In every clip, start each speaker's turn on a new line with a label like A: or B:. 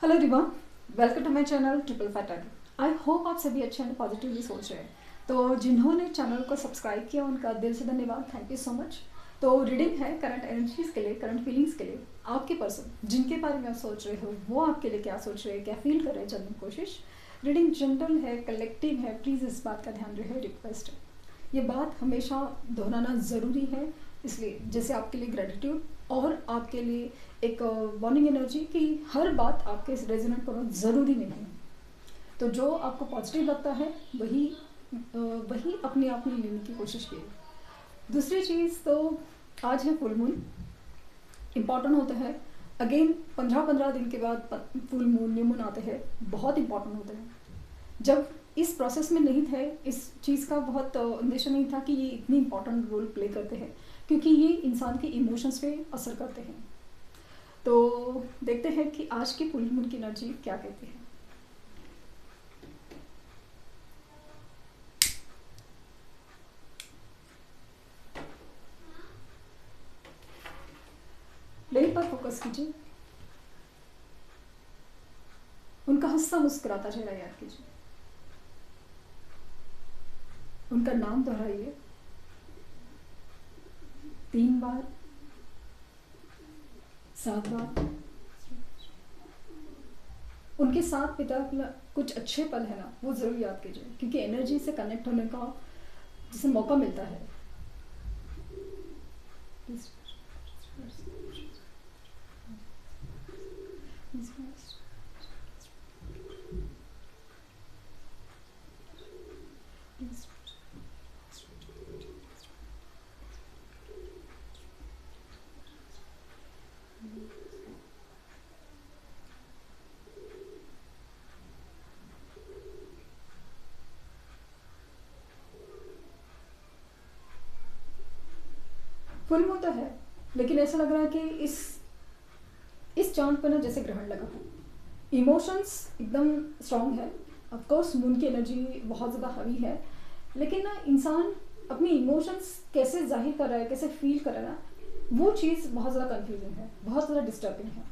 A: Hello everyone, welcome to my channel triple fatten. I hope आप सभी अच्छे हैं, पॉजिटिवली सोच रहे हैं। तो जिन्होंने चैनल को सब्सक्राइब किया उनका दिल से धन्यवाद, थैंक यू सो मच। तो रीडिंग है करंट एनर्जीज के लिए, करंट फीलिंग्स के लिए। आपके पर्सन जिनके बारे में आप सोच रहे हो वो आपके लिए क्या सोच रहे हैं, क्या फील कर रहे हैं, जानने की कोशिश। रीडिंग जनरल है, कलेक्टिव है, प्लीज़ इस बात का ध्यान रहे, रिक्वेस्ट है। ये बात हमेशा दोहराना ज़रूरी है, इसलिए जैसे आपके लिए ग्रेटिट्यूड और आपके लिए एक वार्निंग एनर्जी कि हर बात आपके रेजोनेट करना ज़रूरी नहीं है। तो जो आपको पॉजिटिव लगता है वही अपने आप में लेने की कोशिश कीजिए। दूसरी चीज़, तो आज है फुल मून, इम्पॉर्टेंट होता है। अगेन 15-15 दिन के बाद फुल मून, न्यू मून आते हैं, बहुत इंपॉर्टेंट होते हैं। जब इस प्रोसेस में नहीं थे, इस चीज़ का बहुत अंदेशा नहीं था कि ये इतनी इंपॉर्टेंट रोल प्ले करते हैं, क्योंकि ये इंसान के इमोशंस पे असर करते हैं। तो देखते हैं कि आज की फुल मून की एनर्जी क्या कहती है। लेन पर फोकस कीजिए, उनका हंसता मुस्कुराता चेहरा याद कीजिए, उनका नाम दोहराइए 3 बार, 7 बार। उनके साथ बिता कुछ अच्छे पल है ना, वो ज़रूर याद कीजिए, क्योंकि एनर्जी से कनेक्ट होने का जिसे मौका मिलता है। फुल मून तो है, लेकिन ऐसा लग रहा है कि इस चांद पर ना जैसे ग्रहण लगा है। इमोशंस एकदम स्ट्रांग है। ऑफ कोर्स मून की एनर्जी बहुत ज़्यादा हावी है, लेकिन ना इंसान अपनी इमोशंस कैसे जाहिर कर रहा है, कैसे फील कर रहा है ना, वो चीज़ बहुत ज़्यादा कंफ्यूजिंग है, बहुत ज़्यादा डिस्टर्बिंग है।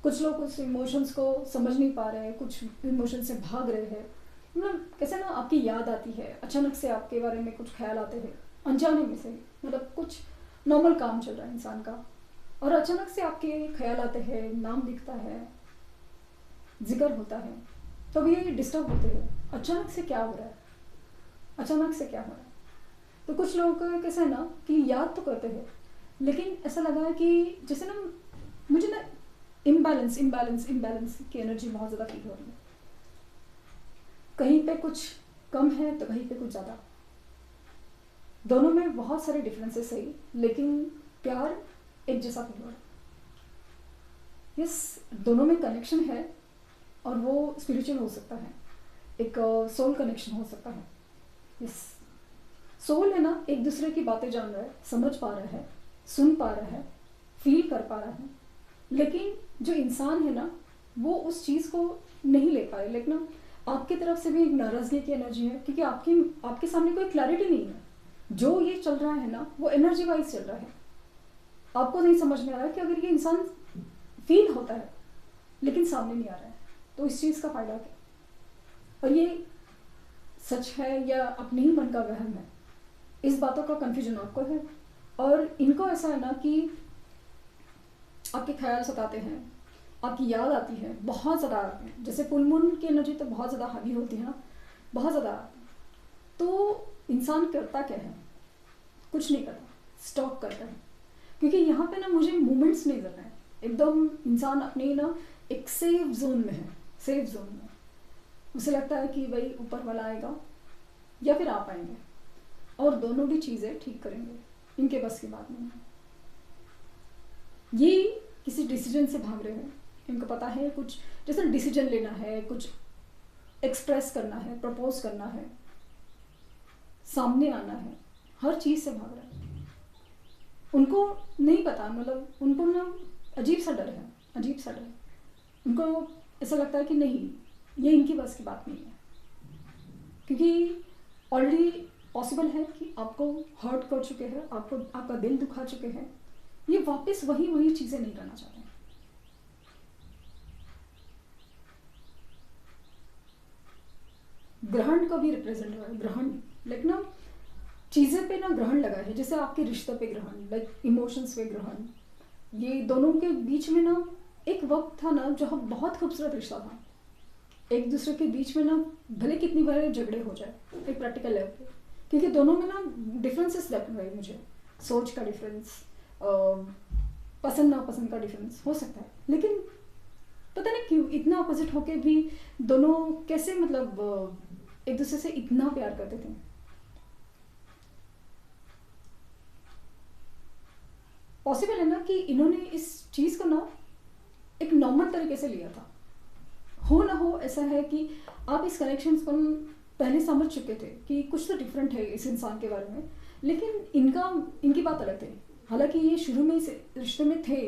A: कुछ लोग उस इमोशंस को समझ नहीं पा रहे हैं, कुछ इमोशंस से भाग रहे हैं। मतलब कैसे ना आपकी याद आती है, अचानक से आपके बारे में कुछ ख्याल आते हैं, अनजाने में से। मतलब कुछ नॉर्मल काम चल रहा है इंसान का, और अचानक से आपके ख्याल आते हैं, नाम दिखता है, जिक्र होता है, तो ये डिस्टर्ब होते हैं। अचानक से क्या हो रहा है, अचानक से क्या हो रहा है। तो कुछ लोग कैसा है ना कि याद तो करते हैं, लेकिन ऐसा लगा है कि जैसे ना मुझे ना इम्बैलेंस इम्बैलेंस इम्बैलेंस की एनर्जी बहुत ज़्यादा फील हो रही है। कहीं पे कुछ कम है तो कहीं पे कुछ ज़्यादा। दोनों में बहुत सारे डिफरेंसेस है, लेकिन प्यार एक जैसा फील हो रहा है। यस, दोनों में कनेक्शन है, और वो स्पिरिचुअल हो सकता है, एक सोल कनेक्शन हो सकता है। यस, सोल है ना, एक दूसरे की बातें जान रहा है, समझ पा रहा है, सुन पा रहा है, फील कर पा रहा है। लेकिन जो इंसान है ना, वो उस चीज़ को नहीं ले पा रहे। लेकिन ना आपकी तरफ से भी एक नाराज़गी की एनर्जी है, क्योंकि आपके सामने कोई क्लैरिटी नहीं है। जो ये चल रहा है ना, वो एनर्जी वाइज चल रहा है। आपको नहीं समझ में आ रहा है कि अगर ये इंसान फील होता है लेकिन सामने नहीं आ रहा है, तो इस चीज़ का फायदा क्या। और ये सच है या अपने ही मन का वहम है, इस बातों का कन्फ्यूजन आपको है। और इनको ऐसा है ना कि आपके ख्याल सताते हैं, आपकी याद आती है, बहुत ज़्यादा आती है। जैसे फुल मून की एनर्जी तो बहुत ज़्यादा हावी होती है ना, बहुत ज़्यादा आती है। तो इंसान करता क्या है, कुछ नहीं करता, स्टॉप करता है। क्योंकि यहाँ पे ना मुझे मोमेंट्स नहीं कर रहे हैं, एकदम इंसान अपने ना एक सेफ जोन में है, सेफ जोन में। उसे लगता है कि भाई ऊपर वाला आएगा या फिर आप आएंगे, और दोनों भी चीज़ें ठीक करेंगे, इनके बस की बात नहीं है। ये किसी डिसीजन से भाग रहे हैं, इनको पता है कुछ जैसे डिसीजन लेना है, कुछ एक्सप्रेस करना है, प्रपोज करना है, सामने आना है, हर चीज़ से भाग रहे हैं। उनको नहीं पता, मतलब उनको ना अजीब सा डर है, अजीब सा डर। उनको ऐसा लगता है कि नहीं, ये इनकी बस की बात नहीं है, क्योंकि ऑलरेडी पॉसिबल है कि आपको हर्ट कर चुके हैं, आपको आपका दिल दुखा चुके हैं। ये वापस वही चीज़ें नहीं करना चाहते हैं। ग्रहण का भी रिप्रेजेंट हुआ है, ग्रहण लाइक ना चीज़ें पे ना ग्रहण लगा है, जैसे आपके रिश्ते पे ग्रहण, लाइक इमोशंस पे ग्रहण। ये दोनों के बीच में ना एक वक्त था ना जहाँ बहुत खूबसूरत रिश्ता था, एक दूसरे के बीच में ना भले कितनी बार झगड़े हो जाए एक प्रैक्टिकल लेवल पे, क्योंकि दोनों में ना डिफरेंसेस लग रहे मुझे, सोच का डिफरेंस, पसंद नापसंद का डिफरेंस हो सकता है, लेकिन पता नहीं क्यों इतना अपोजिट होके भी दोनों कैसे मतलब एक दूसरे से इतना प्यार करते थे। पॉसिबल है ना कि इन्होंने इस चीज़ को ना एक नॉर्मल तरीके से लिया था, हो ना हो ऐसा है कि आप इस कनेक्शंस को पहले समझ चुके थे कि कुछ तो डिफरेंट है इस इंसान के बारे में, लेकिन इनकी बात अलग थी। हालांकि ये शुरू में इस रिश्ते में थे,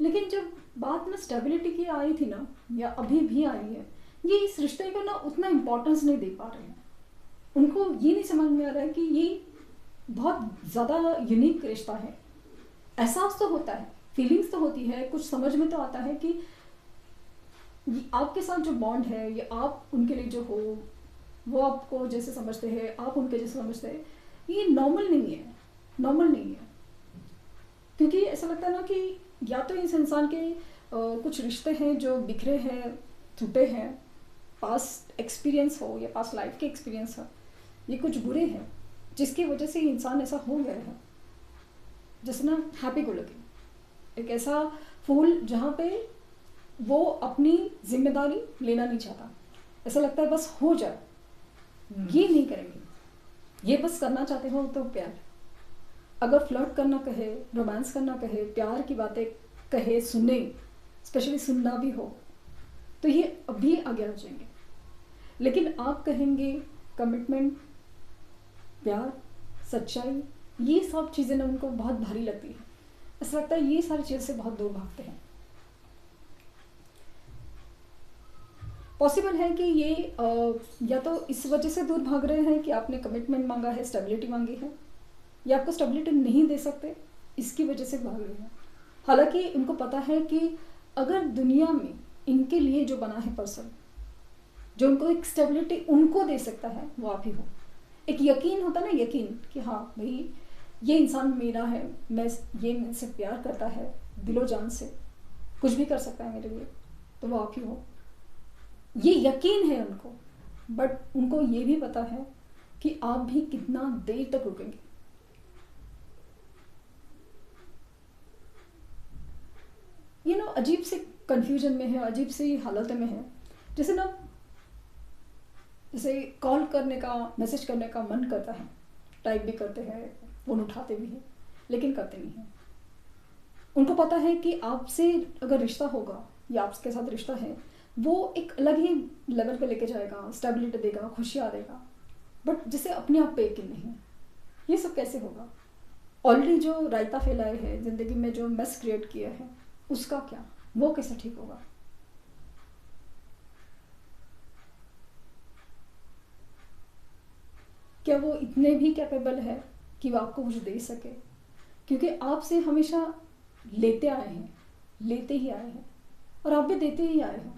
A: लेकिन जब बात ना स्टेबिलिटी की आई थी ना, या अभी भी आई है, ये इस रिश्ते को ना उतना इम्पोर्टेंस नहीं दे पा रहे हैं। उनको ये नहीं समझ में आ रहा है कि ये बहुत ज़्यादा यूनिक रिश्ता है। एहसास तो होता है, फीलिंग्स तो होती है, कुछ समझ में तो आता है कि आपके साथ जो बॉन्ड है, या आप उनके लिए जो हो, वो आपको जैसे समझते हैं, आप उनके जैसे समझते हैं, ये नॉर्मल नहीं है, नॉर्मल नहीं है। क्योंकि ऐसा लगता है ना कि या तो इस इंसान के कुछ रिश्ते हैं जो बिखरे हैं, टूटे हैं, पास्ट एक्सपीरियंस हो या पास्ट लाइफ के एक्सपीरियंस हो, ये कुछ बुरे हैं जिसकी वजह से इंसान ऐसा हो गया है। जैसे ना हैप्पी गो लकी, एक ऐसा फूल जहाँ पे वो अपनी जिम्मेदारी लेना नहीं चाहता, ऐसा लगता है बस हो जाए, ये नहीं करेंगे, ये बस करना चाहते हो तो प्यार। अगर फ्लर्ट करना कहे, रोमांस करना कहे, प्यार की बातें कहे, सुने, स्पेशली सुनना भी हो, तो ये अभी आगे आ जाएंगे। लेकिन आप कहेंगे कमिटमेंट, प्यार, सच्चाई, ये सब चीज़ें ना उनको बहुत भारी लगती है। ऐसा लगता है ये सारी चीज़ से बहुत दूर भागते हैं। पॉसिबल है कि ये या तो इस वजह से दूर भाग रहे हैं कि आपने कमिटमेंट मांगा है, स्टेबिलिटी मांगी है, या आपको स्टेबिलिटी नहीं दे सकते, इसकी वजह से भाग रहे हैं। हालांकि इनको पता है कि अगर दुनिया में इनके लिए जो बना है पर्सन, जो उनको एक स्टेबिलिटी उनको दे सकता है, वो आप ही हो। एक यकीन होता ना, यकीन कि हाँ भाई ये इंसान मेरा है, ये मुझसे प्यार करता है दिलो जान से, कुछ भी कर सकता है मेरे लिए, तो वो आप ही हो। ये यकीन है उनको, बट उनको ये भी पता है कि आप भी कितना देर तक रुकेंगे। ये ना अजीब से कंफ्यूजन में है, अजीब सी हालत में है। जैसे ना जैसे कॉल करने का, मैसेज करने का मन करता है, टाइप भी करते हैं, फ़ोन उठाते भी हैं, लेकिन करते नहीं हैं। उनको पता है कि आपसे अगर रिश्ता होगा या आपके साथ रिश्ता है, वो एक अलग ही लेवल पे लेके जाएगा, स्टेबिलिटी देगा, खुशियाँ देगा, बट जिसे अपने आप पे यकीन नहीं है, ये सब कैसे होगा? ऑलरेडी जो रायता फैलाए है ज़िंदगी में, जो मेस क्रिएट किया है, उसका क्या, वो कैसे ठीक होगा? क्या वो इतने भी कैपेबल है कि वो आपको कुछ दे सके? क्योंकि आपसे हमेशा लेते आए हैं, लेते ही आए हैं, और आप भी देते ही आए हो।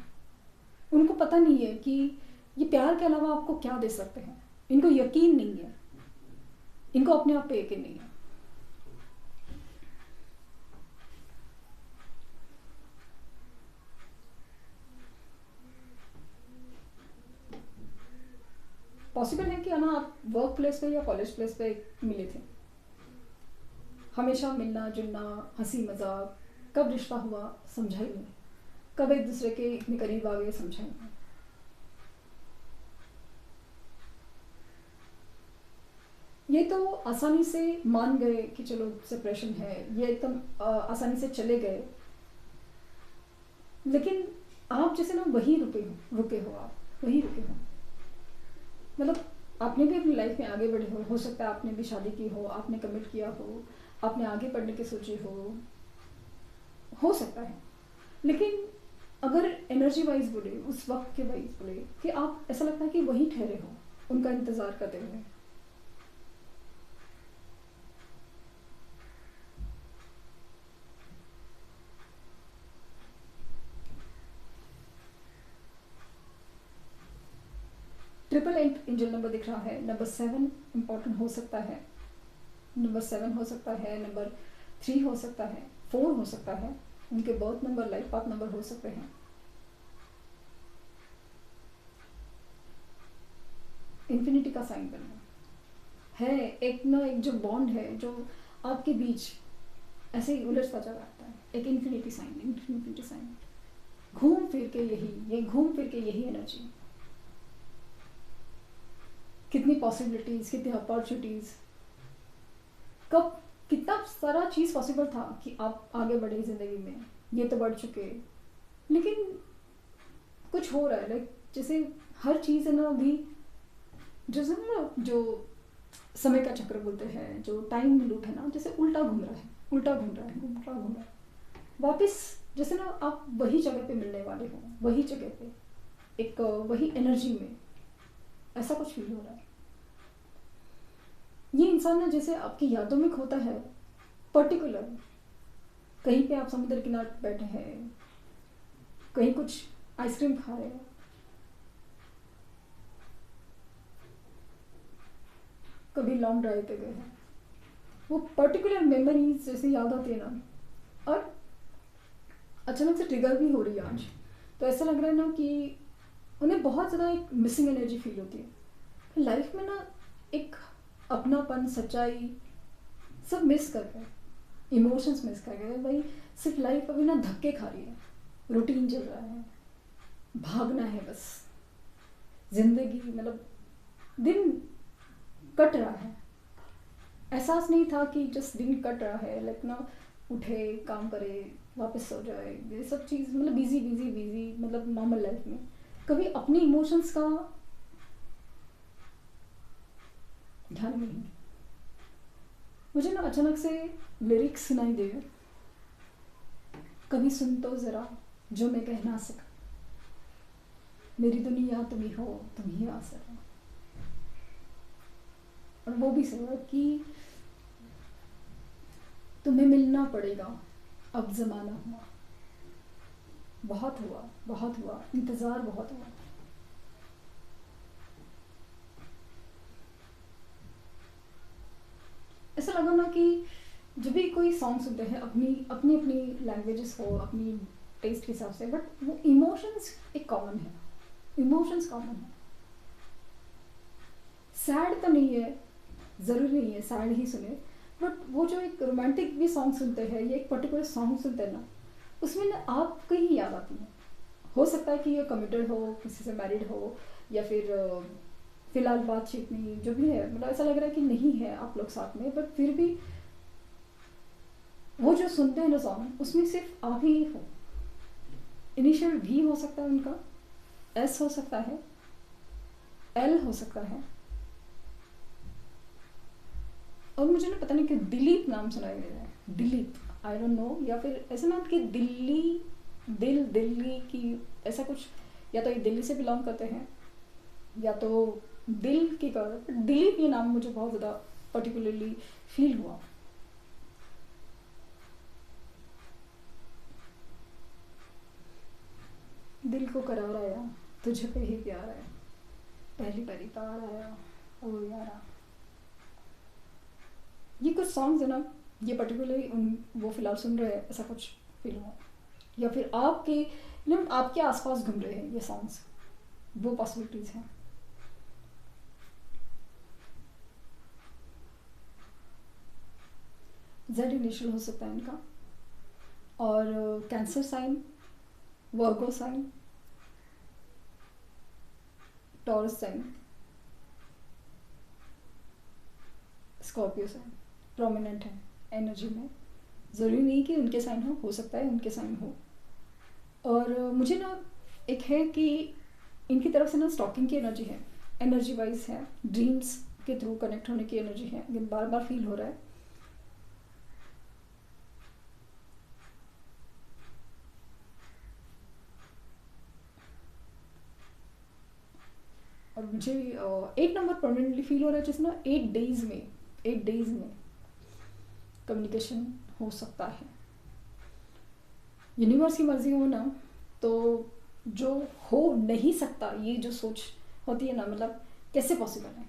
A: उनको पता नहीं है कि ये प्यार के अलावा आपको क्या दे सकते हैं। इनको यकीन नहीं है, इनको अपने आप पे यकीन नहीं है। पॉसिबल है कि ना आप वर्क प्लेस पे या कॉलेज प्लेस पे मिले थे, हमेशा मिलना जुलना, हंसी मजाक, कब रिश्ता हुआ समझा ही नहीं, कब एक दूसरे के इतने करीब आ गए समझा ही नहीं। ये तो आसानी से मान गए कि चलो सेपरेशन है, ये एकदम आसानी से चले गए, लेकिन आप जैसे ना वही रुके हो आप वही रुके हो। मतलब आपने भी अपनी लाइफ में आगे बढ़े हो सकता है आपने भी शादी की हो, आपने कमिट किया हो, आपने आगे पढ़ने की सोची हो सकता है, लेकिन अगर एनर्जी वाइज बोले, उस वक्त के वाइज बोले, कि आप ऐसा लगता है कि वही ठहरे हो उनका इंतज़ार करते हुए। 888 एंजल नंबर दिख रहा है। नंबर 7 इम्पॉर्टेंट हो सकता है, नंबर 7 हो सकता है, नंबर 3 हो सकता है, 4 हो सकता है। उनके birth number, life path number हो सकते हैं। इन्फिनिटी का साइन बनना है, एक ना एक जो बॉन्ड है जो आपके बीच ऐसे ही उलझता चला जाता है, एक इन्फिनिटी साइन, इन्फिनिटी साइन। घूम फिर के ये घूम फिर के यही एनर्जी, कितनी पॉसिबिलिटीज, कितनी अपॉर्चुनिटीज, कब कितना सारा चीज़ पॉसिबल था कि आप आगे बढ़े ज़िंदगी में, ये तो बढ़ चुके, लेकिन कुछ हो रहा है। लाइक जैसे हर चीज़ है ना अभी जैसे ना जो समय का चक्र बोलते हैं, जो टाइम लूप है ना, जैसे उल्टा घूम रहा है, उल्टा घूम रहा है, उल्टा घूम रहा है वापस। जैसे ना आप वही जगह पे मिलने वाले हो, वही जगह पे एक वही एनर्जी में, ऐसा कुछ फील हो रहा है। ये इंसान ना जैसे आपकी यादों में खोता है, पर्टिकुलर कहीं पे आप समुद्र किनारे बैठे हैं, कहीं कुछ आइसक्रीम खा रहे हैं, कभी लॉन्ग ड्राइव पे गए हैं, वो पर्टिकुलर मेमोरीज जैसे याद आती है ना, और अचानक से ट्रिगर भी हो रही है आज, तो ऐसा लग रहा है ना कि उन्हें बहुत ज़्यादा एक मिसिंग एनर्जी फील होती है लाइफ में ना, एक अपनापन, सच्चाई सब मिस कर गए, इमोशंस मिस कर गए भाई। सिर्फ लाइफ अभी ना धक्के खा रही है, रूटीन चल रहा है, भागना है बस, जिंदगी मतलब दिन कट रहा है। एहसास नहीं था कि जस्ट दिन कट रहा है, लाइक ना उठे, काम करे, वापस सो जाए, ये सब चीज़ मतलब बिजी बिजी बिजी, मतलब नॉर्मल लाइफ में कभी अपने इमोशंस का ध्यान में नहीं। मुझे ना अचानक से लिरिक्स सुनाई दे, कभी सुन तो ज़रा जो मैं कह ना सका, मेरी दुनिया तुम ही हो, तुम ही आसरा। और वो भी सही कि तुम्हें मिलना पड़ेगा, अब ज़माना हुआ, बहुत हुआ, बहुत हुआ, इंतज़ार बहुत हुआ। ऐसा लगा ना कि जब भी कोई सॉन्ग सुनते हैं, अपनी अपनी अपनी लैंग्वेजेस हो, अपनी टेस्ट के हिसाब से, बट वो इमोशंस एक कॉमन है, इमोशंस कॉमन है। सैड तो नहीं है, ज़रूरी नहीं है सैड ही सुने, बट वो जो एक रोमांटिक भी सॉन्ग सुनते हैं, या एक पर्टिकुलर सॉन्ग सुनते हैं ना, उसमें ना आपको ही याद आती है। हो सकता है कि ये कमिटेड हो, किसी से मैरिड हो, या फिर फिलहाल बातचीत नहीं, जो भी है, मतलब ऐसा लग रहा है कि नहीं है आप लोग साथ में, बट फिर भी वो जो सुनते हैं ना सॉन्ग, उसमें सिर्फ आप ही हो। इनिशियल भी हो सकता है उनका, एस हो सकता है, एल हो सकता है, और मुझे ना पता नहीं कि दिलीप नाम सुनाई दे रहा है, दिलीप, आई डोंट नो, या फिर ऐसा नाम कि दिल्ली, दिल्ली की ऐसा कुछ, या तो ये दिल्ली से बिलोंग करते हैं, या तो दिल के कर, दिलीप ये नाम मुझे बहुत ज़्यादा पर्टिकुलरली फील हुआ। दिल को करार आया, तुझे पे ही प्यार आया, पहली पहली तार आया, ओ यारा। ये कुछ सॉन्ग्स है ना, ये पर्टिकुलरली वो फिलहाल सुन रहे हैं, ऐसा कुछ फील हुआ, या फिर आपके आपके आसपास घूम रहे हैं ये सॉन्ग्स, वो पॉसिबिलिटीज़ हैं। जेड इनिशियल हो सकता है इनका, और cancer sign, Virgo sign, Taurus sign, Scorpio sign prominent है एनर्जी में। ज़रूरी नहीं कि उनके साइन हो सकता है उनके साइन हो। और मुझे ना एक है कि इनकी तरफ से ना स्टॉकिंग की एनर्जी है, एनर्जी वाइज है, ड्रीम्स के थ्रू कनेक्ट होने की एनर्जी है, लेकिन बार बार फील हो रहा है। और मुझे 8 नंबर परमानेंटली फील हो रहा है, जैसे ना 8 डेज में कम्युनिकेशन हो सकता है। यूनिवर्स की मर्जी हो ना, तो जो हो नहीं सकता, ये जो सोच होती है ना, मतलब कैसे पॉसिबल है?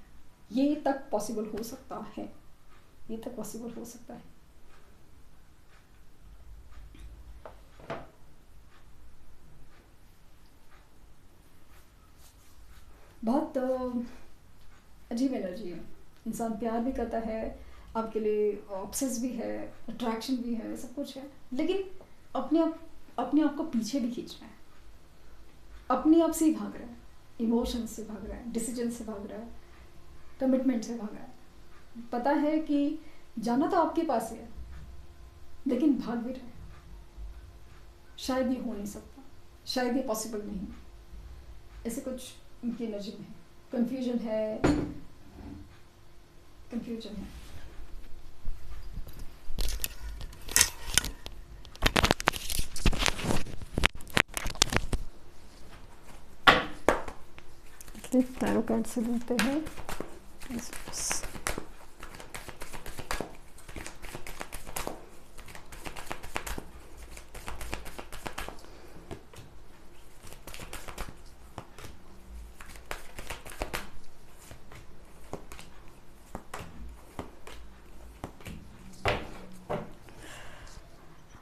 A: ये तक पॉसिबल हो सकता है, ये तक पॉसिबल हो सकता है। बहुत अजीब एनर्जी है। इंसान प्यार भी करता है, आपके लिए ऑब्सेस भी है, अट्रैक्शन भी है, सब कुछ है, लेकिन अपने आप को पीछे भी खींच रहा है, अपने आप से ही भाग रहा है, इमोशन से भाग रहा है, डिसीजन से भाग रहा है, कमिटमेंट से भाग रहा है। पता है कि जाना तो आपके पास ही है, लेकिन भाग भी रहा है। शायद ये हो नहीं सकता, शायद ये पॉसिबल नहीं, ऐसे कुछ उनकी एनर्जी में है। कंफ्यूजन है, कंफ्यूजन है। टैरो कार्ड से लेते हैं।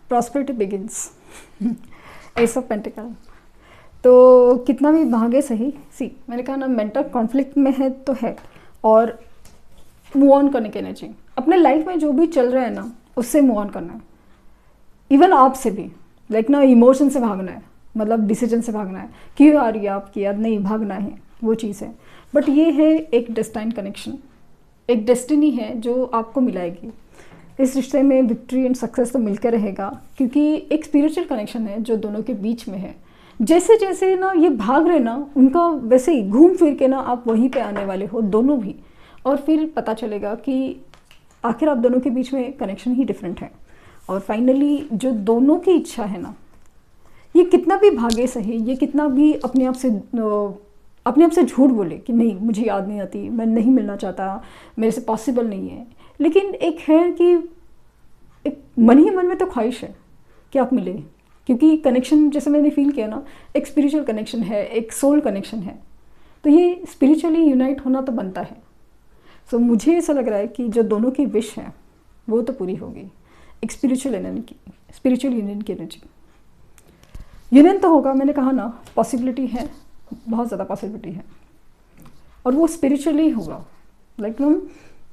A: Prosperity begins, S of pentacle. तो कितना भी भागे सही, सी मैंने कहा ना, मेंटल कॉन्फ्लिक्ट में है तो है, और मूव ऑन करने की एनर्जी। अपने लाइफ में जो भी चल रहा है ना, उससे मूव ऑन करना है। इवन आपसे भी, लाइक ना, इमोशन से भागना है, मतलब डिसीजन से भागना है। क्यों आ रही है आपकी याद? नहीं, भागना है, वो चीज़ है। बट ये है एक डेस्टाइन कनेक्शन, एक डेस्टिनी है जो आपको मिलाएगी। इस रिश्ते में विक्ट्री एंड सक्सेस तो मिलकर रहेगा, क्योंकि एक स्पिरिचुअल कनेक्शन है जो दोनों के बीच में है। जैसे जैसे ना ये भाग रहे ना, उनका वैसे ही घूम फिर के ना आप वहीं पे आने वाले हो, दोनों भी। और फिर पता चलेगा कि आखिर आप दोनों के बीच में कनेक्शन ही डिफरेंट है। और फाइनली जो दोनों की इच्छा है ना, ये कितना भी भागे सही, ये कितना भी अपने आप से झूठ बोले कि नहीं मुझे याद नहीं आती, मैं नहीं मिलना चाहता, मेरे से पॉसिबल नहीं है, लेकिन एक है कि एक मन ही मन में तो ख्वाहिश है कि आप मिले। क्योंकि कनेक्शन, जैसे मैंने फील किया ना, एक स्पिरिचुअल कनेक्शन है, एक सोल कनेक्शन है, तो ये स्पिरिचुअली यूनाइट होना तो बनता है। सो मुझे ऐसा लग रहा है कि जो दोनों की विश है वो तो पूरी होगी। एक स्पिरिचुअल यूनियन की एनर्जी, यूनियन तो होगा, मैंने कहा ना, पॉसिबिलिटी है, बहुत ज़्यादा पॉसिबिलिटी है, और वो स्पिरिचुअली होगा। लाइक ना,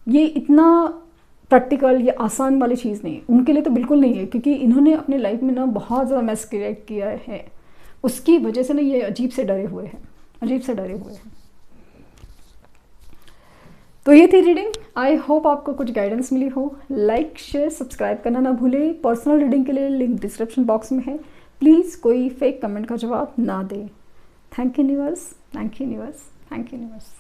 A: ये इतना प्रैक्टिकल या आसान वाली चीज़ नहीं, उनके लिए तो बिल्कुल नहीं है, क्योंकि इन्होंने अपने लाइफ में ना बहुत ज़्यादा मैस क्रिएट किया है, उसकी वजह से ना ये अजीब से डरे हुए हैं। तो ये थी रीडिंग। आई होप आपको कुछ गाइडेंस मिली हो। लाइक, शेयर, सब्सक्राइब करना ना भूलें। पर्सनल रीडिंग के लिए लिंक डिस्क्रिप्शन बॉक्स में है। प्लीज़ कोई फेक कमेंट का जवाब ना दें। Thank you universe, thank you universe, thank you universe.